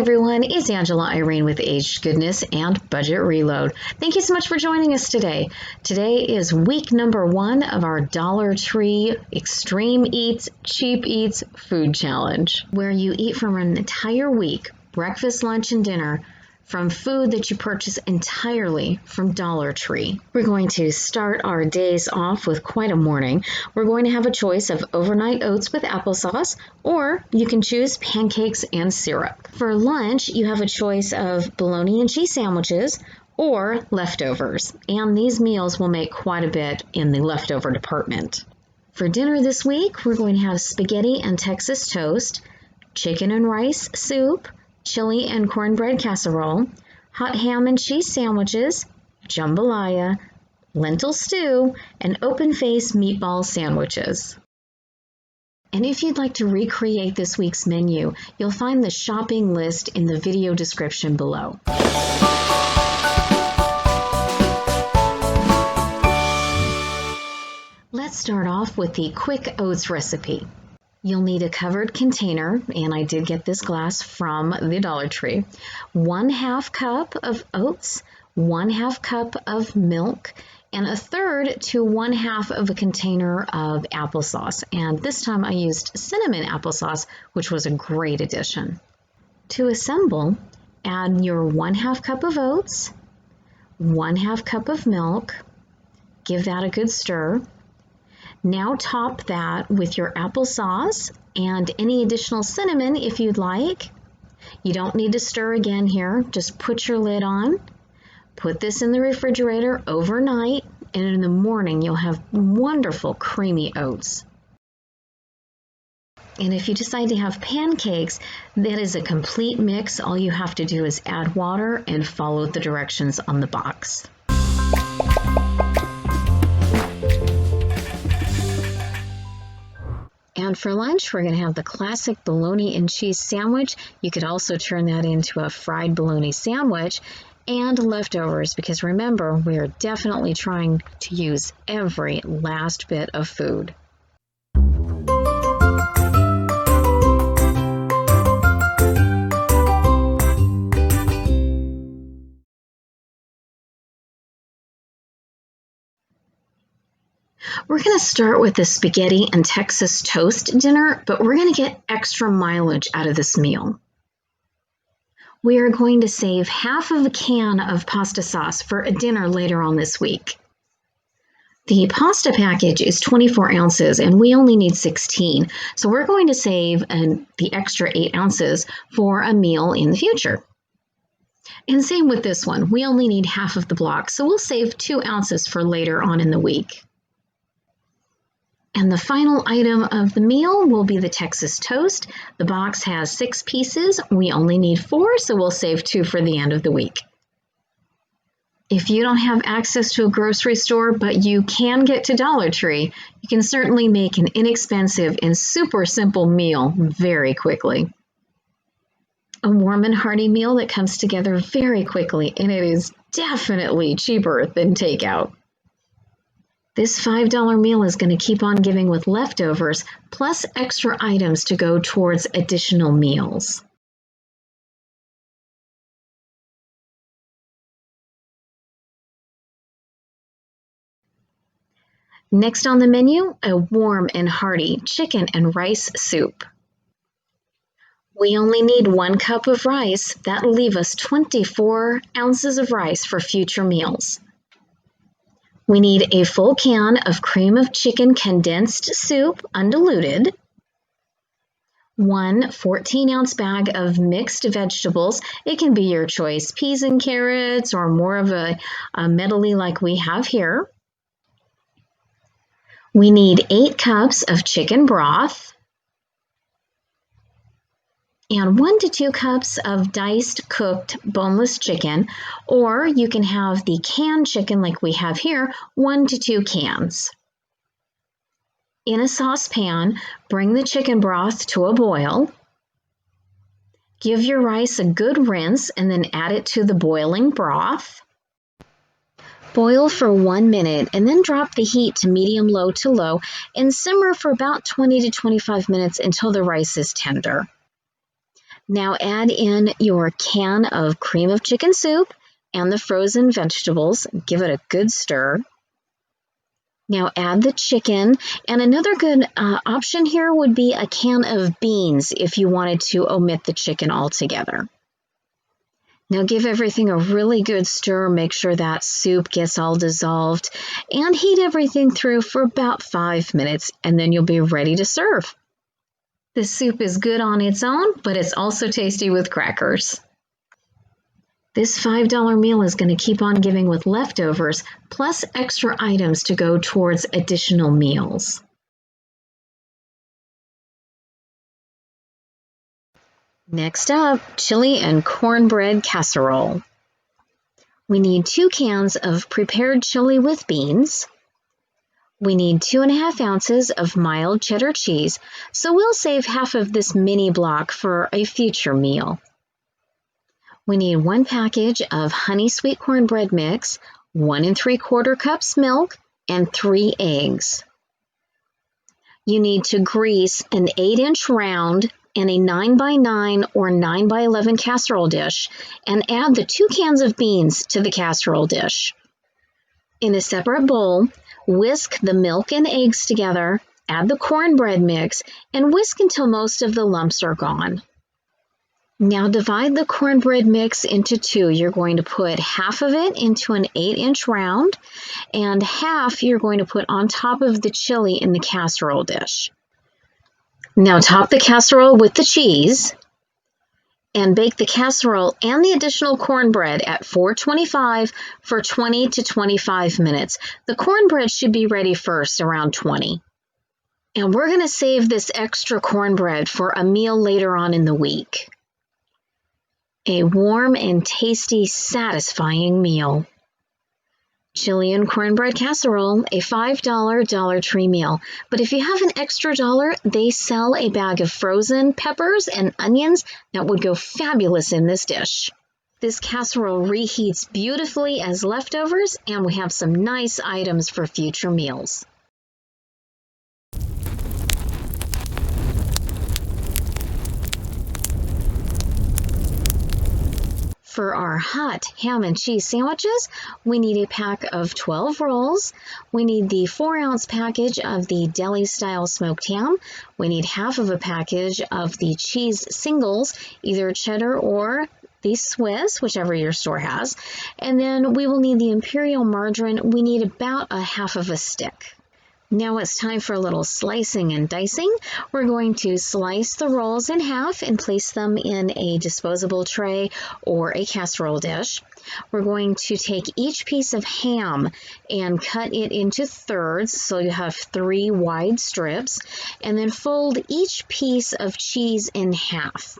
everyone, it's Angela Irene with Aged Goodness and Budget Reload. Thank you so much for joining us today. Today is week number 1 of our Dollar Tree Extreme Eats, Cheap Eats Food Challenge, where you eat from an entire week, breakfast, lunch, and dinner, from food that you purchase entirely from Dollar Tree. We're going to start our days off with quite a morning. We're going to have a choice of overnight oats with applesauce, or you can choose pancakes and syrup. For lunch, you have a choice of bologna and cheese sandwiches or leftovers, and these meals will make quite a bit in the leftover department. For dinner this week, we're going to have spaghetti and Texas toast, chicken and rice soup, chili and cornbread casserole, hot ham and cheese sandwiches, jambalaya, lentil stew, and open-faced meatball sandwiches. And if you'd like to recreate this week's menu, you'll find the shopping list in the video description below. Let's start off with the quick oats recipe. You'll need a covered container, and I did get this glass from the Dollar Tree, 1/2 cup of oats, 1/2 cup of milk, and 1/3 to 1/2 of a container of applesauce. And this time I used cinnamon applesauce, which was a great addition. To assemble, add your 1/2 cup of oats, 1/2 cup of milk, give that a good stir. Now top that with your applesauce and any additional cinnamon if you'd like. You don't need to stir again here. Just put your lid on. Put this in the refrigerator overnight, and in the morning you'll have wonderful creamy oats. And if you decide to have pancakes, that is a complete mix. All you have to do is add water and follow the directions on the box. And for lunch, we're going to have the classic bologna and cheese sandwich. You could also turn that into a fried bologna sandwich, and leftovers, because remember, we are definitely trying to use every last bit of food. We're going to start with the spaghetti and Texas toast dinner, but we're going to get extra mileage out of this meal. We are going to save half of a can of pasta sauce for a dinner later on this week. The pasta package is 24 ounces and we only need 16, so we're going to save the extra 8 ounces for a meal in the future. And same with this one, we only need half of the block, so we'll save 2 ounces for later on in the week. And the final item of the meal will be the Texas toast. The box has 6 pieces. We only need 4, so we'll save 2 for the end of the week. If you don't have access to a grocery store, but you can get to Dollar Tree, you can certainly make an inexpensive and super simple meal very quickly. A warm and hearty meal that comes together very quickly, and it is definitely cheaper than takeout. This $5 meal is going to keep on giving with leftovers, plus extra items to go towards additional meals. Next on the menu, a warm and hearty chicken and rice soup. We only need 1 cup of rice. That'll leave us 24 ounces of rice for future meals. We need a full can of cream of chicken condensed soup, undiluted, 1 14-ounce bag of mixed vegetables. It can be your choice, peas and carrots, or more of a medley like we have here. We need 8 cups of chicken broth, and 1 to 2 cups of diced cooked boneless chicken, or you can have the canned chicken like we have here, 1 to 2 cans. In a saucepan, bring the chicken broth to a boil. Give your rice a good rinse and then add it to the boiling broth. Boil for 1 minute and then drop the heat to medium-low to low and simmer for about 20 to 25 minutes until the rice is tender. Now add in your can of cream of chicken soup and the frozen vegetables. Give it a good stir. Now add the chicken, and another good option here would be a can of beans if you wanted to omit the chicken altogether. Now give everything a really good stir, make sure that soup gets all dissolved, and heat everything through for about 5 minutes, and then you'll be ready to serve. This soup is good on its own, but it's also tasty with crackers. This $5 meal is going to keep on giving with leftovers, plus extra items to go towards additional meals. Next up, chili and cornbread casserole. We need 2 cans of prepared chili with beans. We need 2½ ounces of mild cheddar cheese, so we'll save half of this mini block for a future meal. We need 1 package of honey sweet cornbread mix, 1 3/4 cups milk, and 3 eggs. You need to grease an 8-inch round and a 9x9 or 9x11 casserole dish, and add the 2 cans of beans to the casserole dish. In a separate bowl, whisk the milk and eggs together, add the cornbread mix, and whisk until most of the lumps are gone. Now divide the cornbread mix into 2. You're going to put half of it into an 8-inch round, and half you're going to put on top of the chili in the casserole dish. Now top the casserole with the cheese, and bake the casserole and the additional cornbread at 425 for 20 to 25 minutes. The cornbread should be ready first, around 20. And we're going to save this extra cornbread for a meal later on in the week. A warm and tasty, satisfying meal. Chili and cornbread casserole, a $5 Dollar Tree meal. But if you have an extra dollar, they sell a bag of frozen peppers and onions that would go fabulous in this dish. This casserole reheats beautifully as leftovers, and we have some nice items for future meals. For our hot ham and cheese sandwiches, we need a pack of 12 rolls. We need the 4-ounce package of the deli-style smoked ham. We need half of a package of the cheese singles, either cheddar or the Swiss, whichever your store has. And then we will need the imperial margarine. We need about a half of a stick. Now it's time for a little slicing and dicing. We're going to slice the rolls in half and place them in a disposable tray or a casserole dish. We're going to take each piece of ham and cut it into thirds, so you have 3 wide strips, and then fold each piece of cheese in half.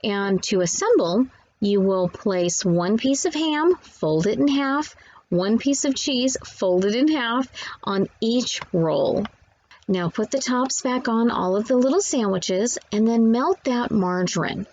And to assemble, you will place 1 piece of ham, fold it in half, 1 piece of cheese folded in half on each roll. Now put the tops back on all of the little sandwiches and then melt that margarine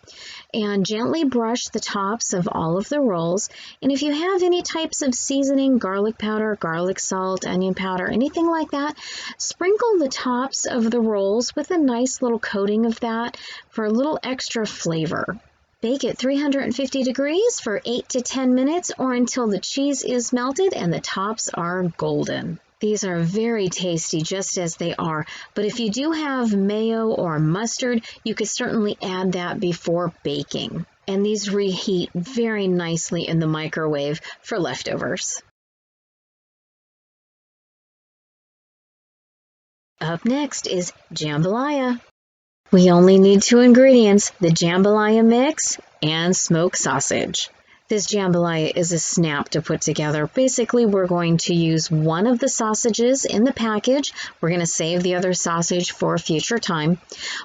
and gently brush the tops of all of the rolls. And if you have any types of seasoning, garlic powder, garlic salt, onion powder, anything like that, sprinkle the tops of the rolls with a nice little coating of that for a little extra flavor. Bake at 350 degrees for 8 to 10 minutes or until the cheese is melted and the tops are golden. These are very tasty just as they are, but if you do have mayo or mustard, you could certainly add that before baking. And these reheat very nicely in the microwave for leftovers. Up next is jambalaya. We only need 2 ingredients, the jambalaya mix and smoked sausage. This jambalaya is a snap to put together. Basically, we're going to use one of the sausages in the package. We're going to save the other sausage for a future time.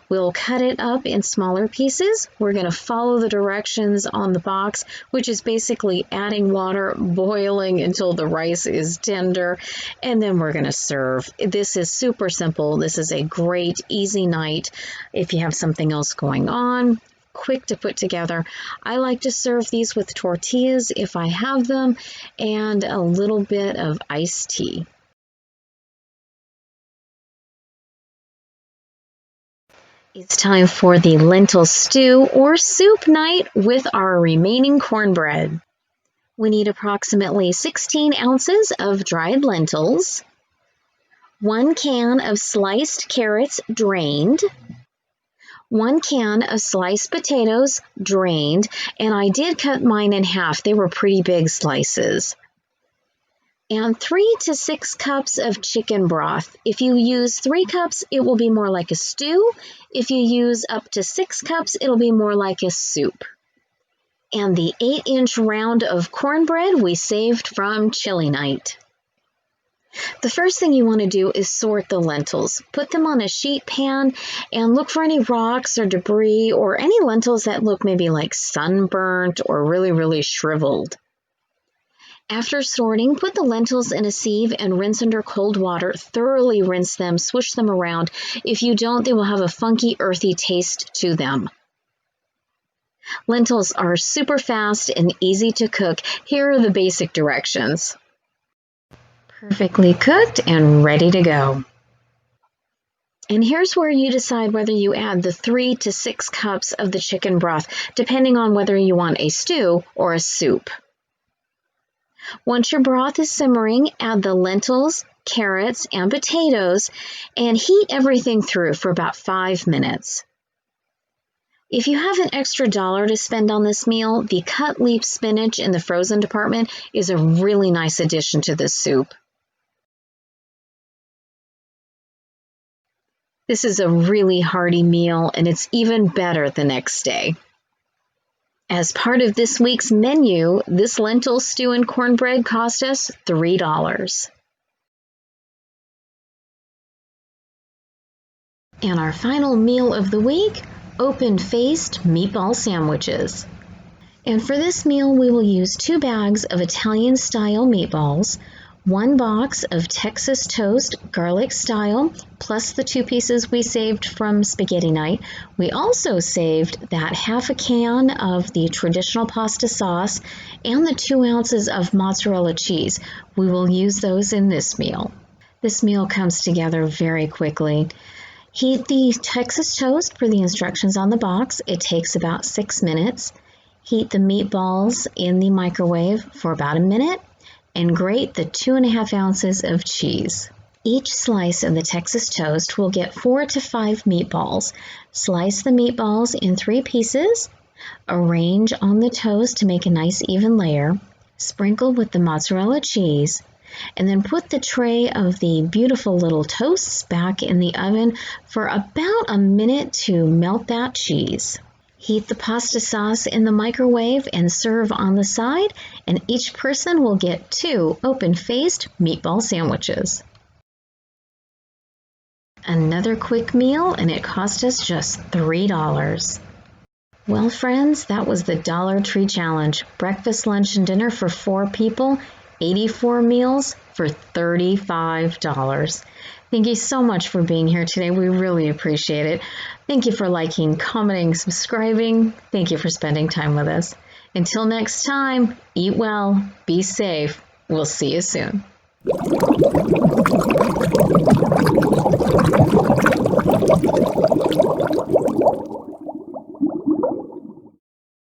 We'll cut it up in smaller pieces. We're going to follow the directions on the box, which is basically adding water, boiling until the rice is tender, and then we're going to serve. This is super simple. This is a great, easy night if you have something else going on. Quick to put together. I like to serve these with tortillas if I have them and a little bit of iced tea. It's time for the lentil stew or soup night with our remaining cornbread. We need approximately 16 ounces of dried lentils, 1 can of sliced carrots drained, 1 can of sliced potatoes drained, and I did cut mine in half. They were pretty big slices. And 3 to 6 cups of chicken broth. If you use 3 cups, it will be more like a stew. If you use up to 6 cups, it'll be more like a soup. And the 8-inch round of cornbread we saved from chili night. The first thing you want to do is sort the lentils. Put them on a sheet pan and look for any rocks or debris or any lentils that look maybe like sunburnt or really shriveled. After sorting, put the lentils in a sieve and rinse under cold water. Thoroughly rinse them, swish them around. If you don't, they will have a funky, earthy taste to them. Lentils are super fast and easy to cook. Here are the basic directions. Perfectly cooked and ready to go. And here's where you decide whether you add the 3 to 6 cups of the chicken broth, depending on whether you want a stew or a soup. Once your broth is simmering, add the lentils, carrots, and potatoes, and heat everything through for about 5 minutes. If you have an extra $1 to spend on this meal, the cut leaf spinach in the frozen department is a really nice addition to this soup. This is a really hearty meal, and it's even better the next day. As part of this week's menu, this lentil stew and cornbread cost us $3. And our final meal of the week, open-faced meatball sandwiches. And for this meal, we will use 2 bags of Italian-style meatballs, 1 box of Texas toast garlic style, plus the 2 pieces we saved from spaghetti night. We also saved that half a can of the traditional pasta sauce and the 2 ounces of mozzarella cheese. We will use those in this meal. This meal comes together very quickly. Heat the Texas toast per the instructions on the box. It takes about 6 minutes. Heat the meatballs in the microwave for about a minute. And grate the 2½ ounces of cheese. Each slice of the Texas toast will get 4 to 5 meatballs. Slice the meatballs in 3 pieces. Arrange on the toast to make a nice even layer. Sprinkle with the mozzarella cheese. And then put the tray of the beautiful little toasts back in the oven for about a minute to melt that cheese. Heat the pasta sauce in the microwave and serve on the side, and each person will get 2 open-faced meatball sandwiches. Another quick meal, and it cost us just $3. Well, friends, that was the Dollar Tree Challenge. Breakfast, lunch, and dinner for 4 people, 84 meals for $35. Thank you so much for being here today. We really appreciate it. Thank you for liking, commenting, subscribing. Thank you for spending time with us. Until next time, eat well, be safe. We'll see you soon.